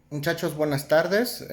Muchachos, buenas tardes.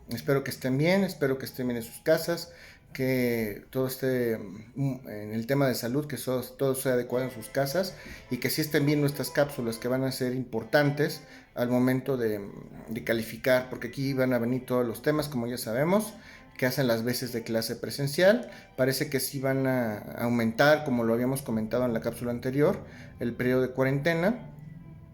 Espero que estén bien, espero que estén bien en sus casas, que todo esté en el tema de salud, que todo sea adecuado en sus casas y que sí estén bien nuestras cápsulas que van a ser importantes al momento de calificar, porque aquí van a venir todos los temas, como ya sabemos, que hacen las veces de clase presencial. Parece que sí van a aumentar, como lo habíamos comentado en la cápsula anterior, el periodo de cuarentena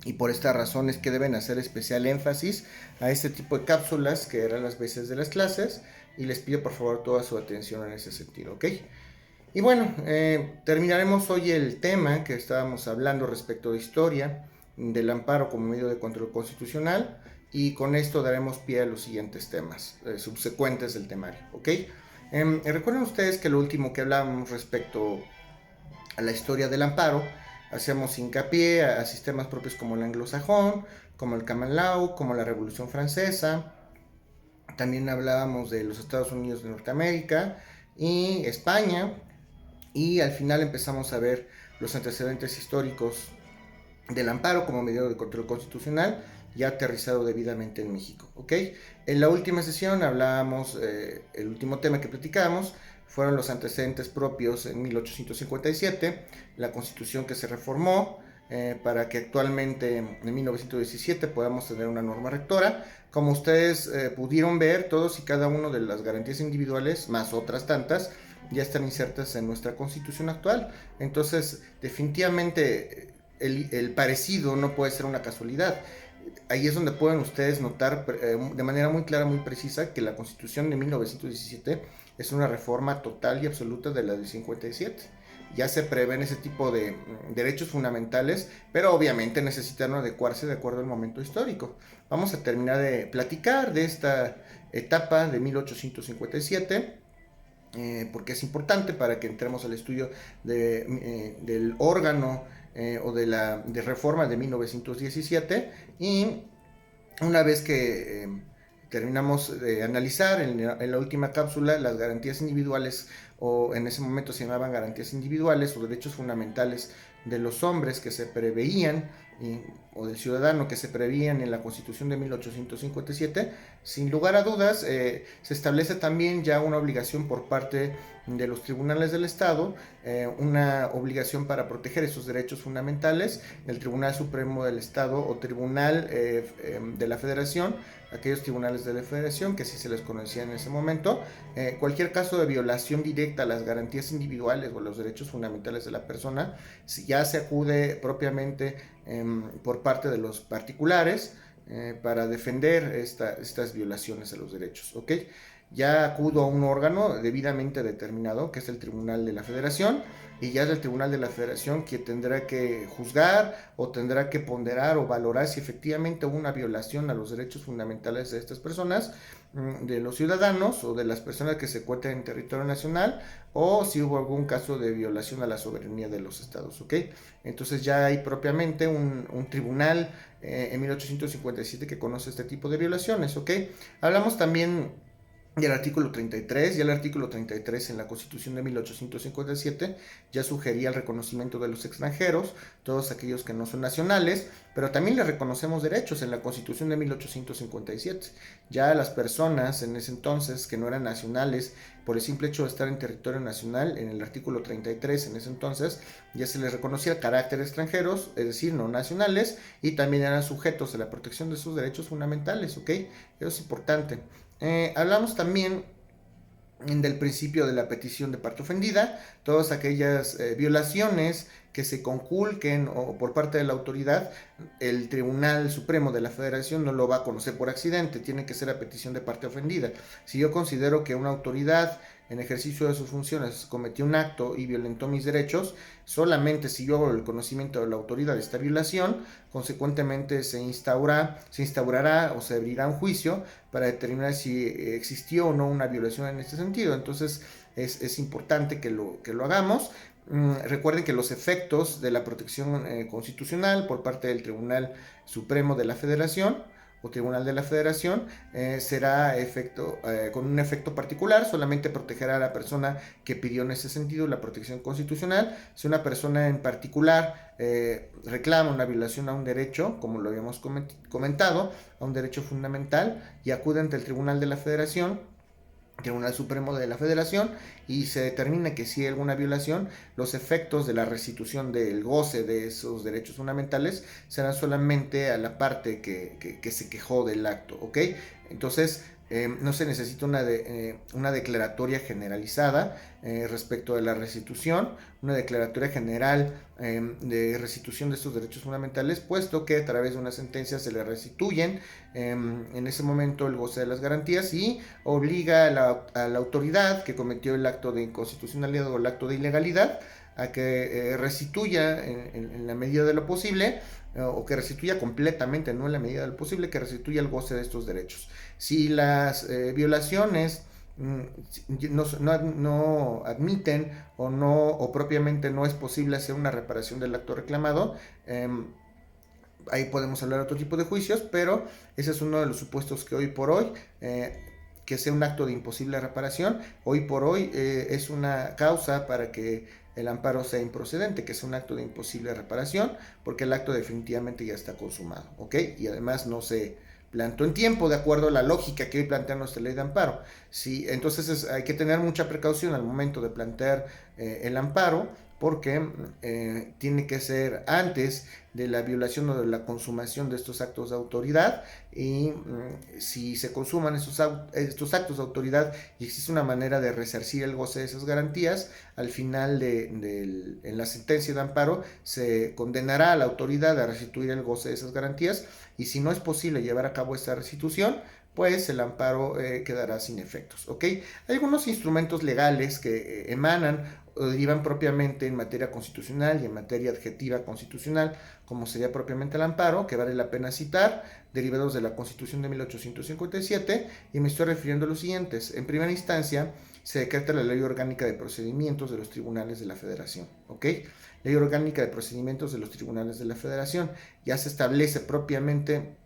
y por esta razón es que deben hacer especial énfasis a este tipo de cápsulas que eran las veces de las clases y les pido por favor toda su atención en ese sentido, ¿ok? Y bueno, terminaremos hoy el tema que estábamos hablando respecto de historia del amparo como medio de control constitucional y con esto daremos pie a los siguientes temas subsecuentes del temario, ¿ok? Recuerden ustedes que lo último que hablábamos respecto a la historia del amparo, hacemos hincapié a sistemas propios como el anglosajón, como el common law, como la Revolución Francesa. También hablábamos de los Estados Unidos de Norteamérica y España. Y al final empezamos a ver los antecedentes históricos del amparo como medio de control constitucional ya aterrizado debidamente en México. ¿Ok? En la última sesión hablábamos, el último tema que platicábamos fueron los antecedentes propios en 1857, la constitución que se reformó para que actualmente en 1917 podamos tener una norma rectora. Como ustedes pudieron ver, todos y cada uno de las garantías individuales, más otras tantas, ya están insertas en nuestra constitución actual. Entonces, definitivamente el parecido no puede ser una casualidad. Ahí es donde pueden ustedes notar de manera muy clara, muy precisa, que la Constitución de 1917 es una reforma total y absoluta de la del 57. Ya se prevén ese tipo de derechos fundamentales, pero obviamente necesitan adecuarse de acuerdo al momento histórico. Vamos a terminar de platicar de esta etapa de 1857 porque es importante para que entremos al estudio del órgano o de reforma de 1917 y una vez que terminamos de analizar en la última cápsula las garantías individuales o en ese momento se llamaban garantías individuales o derechos fundamentales de los hombres que se preveían o del ciudadano que se preveían en la Constitución de 1857, sin lugar a dudas se establece también ya una obligación por parte de los tribunales del Estado, una obligación para proteger esos derechos fundamentales, el Tribunal Supremo del Estado o Tribunal de la Federación, aquellos tribunales de la Federación que sí se les conocía en ese momento, cualquier caso de violación directa a las garantías individuales o a los derechos fundamentales de la persona, si ya se acude propiamente por parte de los particulares para defender estas violaciones a los derechos, ¿ok? Ya acudo a un órgano debidamente determinado, que es el Tribunal de la Federación, y ya es el Tribunal de la Federación quien tendrá que juzgar o tendrá que ponderar o valorar si efectivamente hubo una violación a los derechos fundamentales de estas personas, de los ciudadanos o de las personas que se encuentran en territorio nacional, o si hubo algún caso de violación a la soberanía de los estados, ¿ok? Entonces ya hay propiamente un tribunal en 1857 que conoce este tipo de violaciones, ¿ok? Hablamos también y el artículo 33, ya el artículo 33 en la Constitución de 1857 ya sugería el reconocimiento de los extranjeros, todos aquellos que no son nacionales, pero también les reconocemos derechos en la Constitución de 1857. Ya las personas en ese entonces que no eran nacionales, por el simple hecho de estar en territorio nacional, en el artículo 33 en ese entonces, ya se les reconocía carácter extranjeros, es decir, no nacionales, y también eran sujetos a la protección de sus derechos fundamentales, ¿ok? Eso es importante. Hablamos también del principio de la petición de parte ofendida, todas aquellas violaciones que se conculquen o por parte de la autoridad, el Tribunal Supremo de la Federación no lo va a conocer por accidente, tiene que ser a petición de parte ofendida. Si yo considero que una autoridad en ejercicio de sus funciones cometió un acto y violentó mis derechos, solamente si yo hago el conocimiento de la autoridad de esta violación, consecuentemente se instaurará o se abrirá un juicio para determinar si existió o no una violación en este sentido. Entonces es importante que lo hagamos. Recuerden que los efectos de la protección constitucional por parte del Tribunal Supremo de la Federación o Tribunal de la Federación, será con un efecto particular, solamente protegerá a la persona que pidió en ese sentido la protección constitucional. Si una persona en particular reclama una violación a un derecho, como lo habíamos comentado, a un derecho fundamental, y acude ante el Tribunal de la Federación, Tribunal Supremo de la Federación, y se determina que si hay alguna violación, los efectos de la restitución del goce de esos derechos fundamentales serán solamente a la parte que se quejó del acto, ¿ok? Entonces, no se necesita una declaratoria generalizada respecto de la restitución, una declaratoria general de restitución de estos derechos fundamentales, puesto que a través de una sentencia se le restituyen en ese momento el goce de las garantías y obliga a la autoridad que cometió el acto de inconstitucionalidad o el acto de ilegalidad a que restituya en la medida de lo posible, o que restituya completamente, no en la medida de lo posible, que restituya el goce de estos derechos. Si las violaciones no admiten o propiamente no es posible hacer una reparación del acto reclamado, ahí podemos hablar de otro tipo de juicios, pero ese es uno de los supuestos que hoy por hoy, que sea un acto de imposible reparación, hoy por hoy es una causa para que el amparo sea improcedente, que sea un acto de imposible reparación, porque el acto definitivamente ya está consumado, ¿ok? Y además no se plantó en tiempo de acuerdo a la lógica que hoy plantea nuestra ley de amparo. Sí, entonces hay que tener mucha precaución al momento de plantear el amparo, porque tiene que ser antes de la violación o de la consumación de estos actos de autoridad, y si se consuman estos actos de autoridad y existe una manera de resarcir el goce de esas garantías, al final en la sentencia de amparo se condenará a la autoridad a restituir el goce de esas garantías, y si no es posible llevar a cabo esta restitución, pues el amparo quedará sin efectos, ¿ok? Hay algunos instrumentos legales que emanan o derivan propiamente en materia constitucional y en materia adjetiva constitucional, como sería propiamente el amparo, que vale la pena citar, derivados de la Constitución de 1857, y me estoy refiriendo a los siguientes. En primera instancia, se decreta la Ley Orgánica de Procedimientos de los Tribunales de la Federación, ¿ok? Ley Orgánica de Procedimientos de los Tribunales de la Federación. Ya se establece propiamente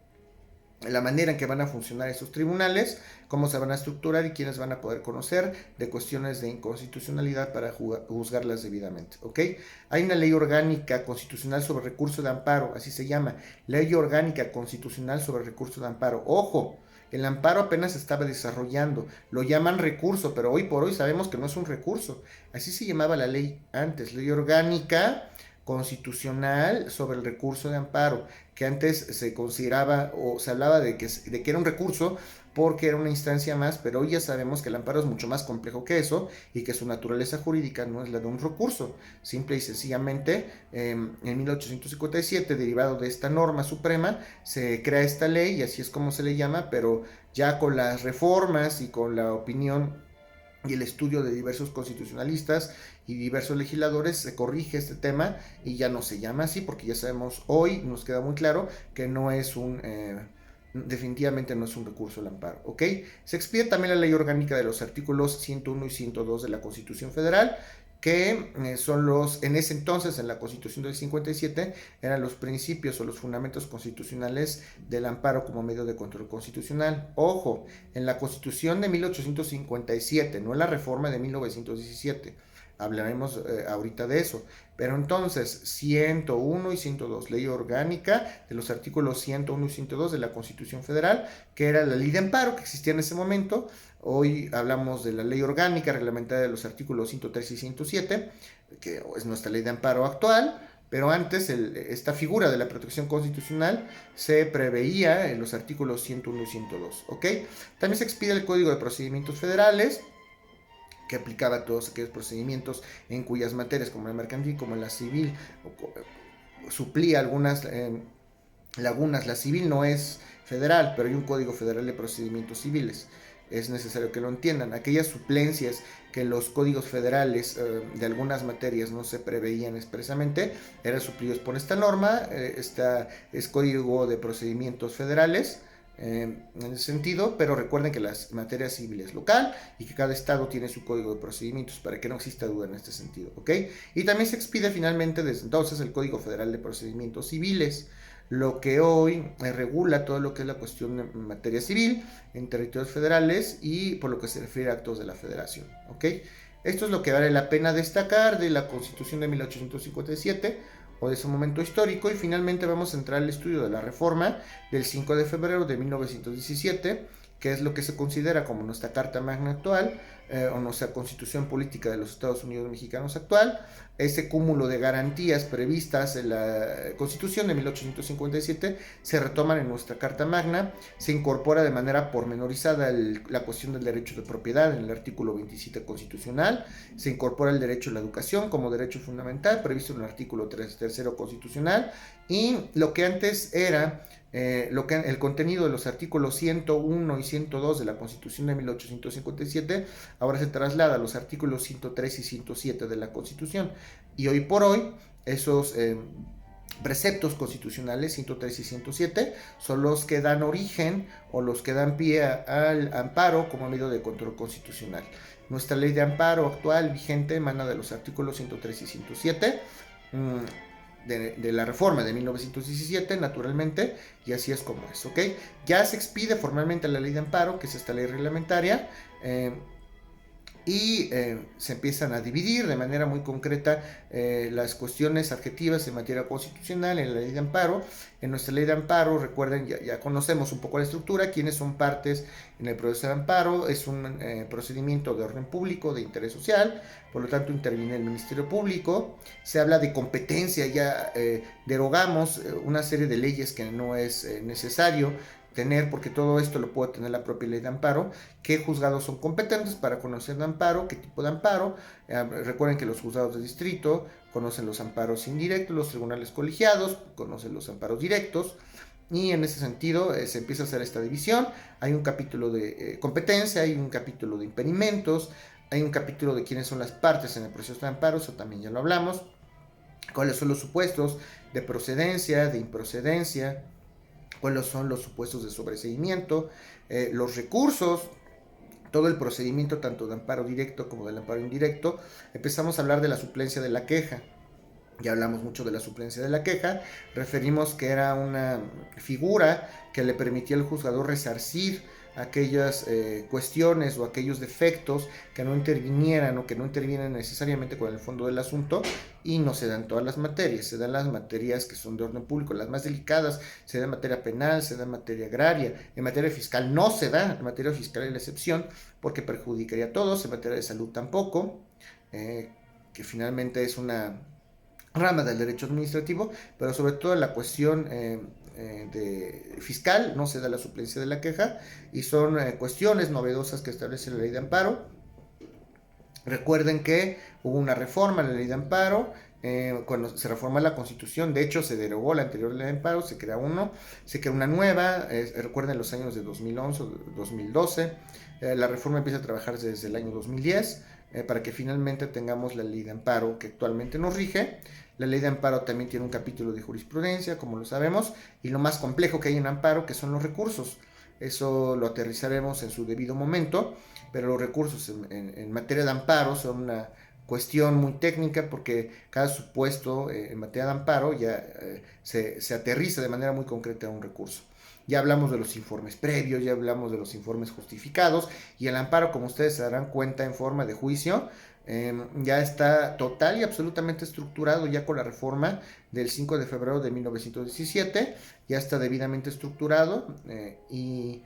la manera en que van a funcionar esos tribunales, cómo se van a estructurar y quiénes van a poder conocer de cuestiones de inconstitucionalidad para juzgarlas debidamente, ¿ok? Hay una ley orgánica constitucional sobre recurso de amparo, así se llama, Ley Orgánica Constitucional sobre Recurso de Amparo. ¡Ojo! El amparo apenas se estaba desarrollando, lo llaman recurso, pero hoy por hoy sabemos que no es un recurso. Así se llamaba la ley antes, Ley Orgánica Constitucional sobre el Recurso de Amparo, que antes se consideraba o se hablaba de que era un recurso porque era una instancia más, pero hoy ya sabemos que el amparo es mucho más complejo que eso y que su naturaleza jurídica no es la de un recurso. Simple y sencillamente, en 1857, derivado de esta norma suprema, se crea esta ley y así es como se le llama, pero ya con las reformas y con la opinión y el estudio de diversos constitucionalistas y diversos legisladores, se corrige este tema y ya no se llama así, porque ya sabemos hoy, nos queda muy claro que no es definitivamente no es un recurso el amparo, ¿ok? Se expide también la ley orgánica de los artículos 101 y 102 de la Constitución Federal, que son en ese entonces, en la Constitución del 57, eran los principios o los fundamentos constitucionales del amparo como medio de control constitucional. Ojo, en la Constitución de 1857, no en la reforma de 1917, hablaremos ahorita de eso, pero entonces 101 y 102, ley orgánica de los artículos 101 y 102 de la Constitución Federal, que era la ley de amparo que existía en ese momento. Hoy hablamos de la ley orgánica reglamentaria de los artículos 103 y 107, que es nuestra ley de amparo actual, pero antes esta figura de la protección constitucional se preveía en los artículos 101 y 102, ¿ok? También se expide el Código de Procedimientos Federales, que aplicaba todos aquellos procedimientos en cuyas materias, como la mercantil, como la civil, suplía algunas lagunas. La civil no es federal, pero hay un Código Federal de Procedimientos Civiles. Es necesario que lo entiendan. Aquellas suplencias que en los códigos federales de algunas materias no se preveían expresamente, eran suplidos por esta norma. Esta es Código de Procedimientos Federales, en ese sentido, pero recuerden que la materia civil es local y que cada estado tiene su código de procedimientos para que no exista duda en este sentido, ¿ok? Y también se expide finalmente desde entonces el Código Federal de Procedimientos Civiles. lo que hoy regula todo lo que es la cuestión en materia civil en territorios federales y por lo que se refiere a actos de la federación, ¿ok? Esto es lo que vale la pena destacar de la Constitución de 1857 o de ese momento histórico, y finalmente vamos a entrar al estudio de la reforma del 5 de febrero de 1917, que es lo que se considera como nuestra Carta Magna actual, o nuestra Constitución Política de los Estados Unidos Mexicanos actual. Ese cúmulo de garantías previstas en la Constitución de 1857 se retoman en nuestra Carta Magna. Se incorpora de manera pormenorizada la cuestión del derecho de propiedad en el artículo 27 constitucional. Se incorpora el derecho a la educación como derecho fundamental previsto en el artículo 3 constitucional, y lo que antes era el contenido de los artículos 101 y 102 de la Constitución de 1857 ahora se traslada a los artículos 103 y 107 de la Constitución, y hoy por hoy esos preceptos constitucionales 103 y 107 son los que dan origen o los que dan pie al amparo como medio de control constitucional. Nuestra ley de amparo actual vigente emana de los artículos 103 y 107 de la reforma de 1917, naturalmente, y así es como es, ¿ok? Ya se expide formalmente la ley de amparo, que es esta ley reglamentaria, y se empiezan a dividir de manera muy concreta las cuestiones adjetivas en materia constitucional en la ley de amparo. En nuestra ley de amparo, recuerden, ya conocemos un poco la estructura, quiénes son partes en el proceso de amparo. Es un procedimiento de orden público, de interés social, por lo tanto interviene el Ministerio Público. Se habla de competencia, ya derogamos una serie de leyes que no es necesario tener, porque todo esto lo puede tener la propia ley de amparo. ¿Qué juzgados son competentes para conocer de amparo? ¿Qué tipo de amparo? Recuerden que los juzgados de distrito conocen los amparos indirectos, los tribunales colegiados conocen los amparos directos, y en ese sentido se empieza a hacer esta división. Hay un capítulo de competencia, hay un capítulo de impedimentos, hay un capítulo de quiénes son las partes en el proceso de amparo, eso también ya lo hablamos. ¿Cuáles son los supuestos de procedencia, de improcedencia? ¿Cuáles son los supuestos de sobreseimiento? Los recursos, todo el procedimiento tanto de amparo directo como del amparo indirecto. Empezamos a hablar de la suplencia de la queja. Ya hablamos mucho de la suplencia de la queja. Referimos que era una figura que le permitía al juzgador resarcir aquellas cuestiones o aquellos defectos que no intervinieran o que no intervienen necesariamente con el fondo del asunto, y no se dan todas las materias, se dan las materias que son de orden público, las más delicadas, se da en materia penal, se da en materia agraria, en materia fiscal no se da, en materia fiscal es la excepción porque perjudicaría a todos, en materia de salud tampoco, que finalmente es una rama del derecho administrativo, pero sobre todo la cuestión de fiscal no se da la suplencia de la queja, y son cuestiones novedosas que establece la ley de amparo. Recuerden que hubo una reforma en la ley de amparo, cuando se reforma la Constitución. De hecho se derogó la anterior ley de amparo, se crea una nueva. Recuerden los años de 2011, 2012, la reforma empieza a trabajarse desde el año 2010, para que finalmente tengamos la ley de amparo que actualmente nos rige. La ley de amparo también tiene un capítulo de jurisprudencia, como lo sabemos, y lo más complejo que hay en amparo, que son los recursos. Eso lo aterrizaremos en su debido momento, pero los recursos en materia de amparo son una cuestión muy técnica, porque cada supuesto en materia de amparo ya se aterriza de manera muy concreta a un recurso. Ya hablamos de los informes previos, ya hablamos de los informes justificados, y el amparo, como ustedes se darán cuenta en forma de juicio, ya está total y absolutamente estructurado ya con la reforma del 5 de febrero de 1917, ya está debidamente estructurado, y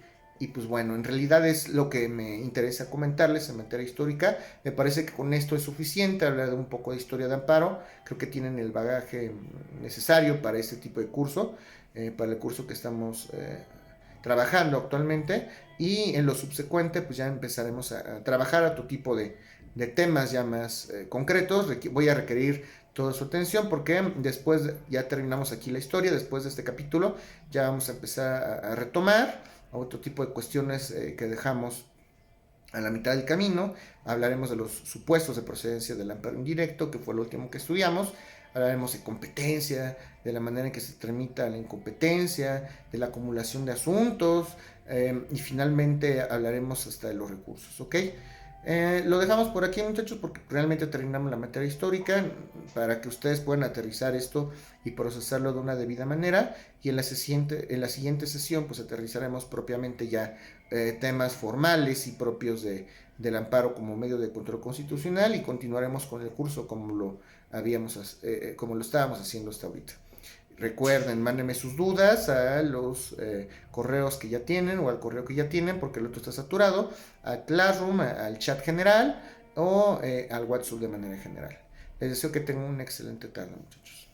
pues bueno, en realidad es lo que me interesa comentarles en materia histórica. Me parece que con esto es suficiente hablar de un poco de historia de amparo. Creo que tienen el bagaje necesario para este tipo de curso, para el curso que estamos trabajando actualmente, y en lo subsecuente pues ya empezaremos a trabajar otro tipo de temas ya más concretos. Voy a requerir toda su atención porque después ya terminamos aquí la historia. Después de este capítulo ya vamos a empezar a retomar otro tipo de cuestiones que dejamos a la mitad del camino. Hablaremos de los supuestos de procedencia del amparo indirecto, que fue lo último que estudiamos. Hablaremos de competencia, de la manera en que se tramita la incompetencia, de la acumulación de asuntos, y finalmente hablaremos hasta de los recursos, ¿ok? Lo dejamos por aquí, muchachos, porque realmente terminamos la materia histórica para que ustedes puedan aterrizar esto y procesarlo de una debida manera. Y en la siguiente sesión, pues aterrizaremos propiamente ya temas formales y propios del amparo como medio de control constitucional y continuaremos con el curso como lo estábamos haciendo hasta ahorita. Recuerden, mándenme sus dudas a los correos que ya tienen o al correo que ya tienen porque el otro está saturado, a Classroom, al chat general o al WhatsApp de manera general. Les deseo que tengan una excelente tarde, muchachos.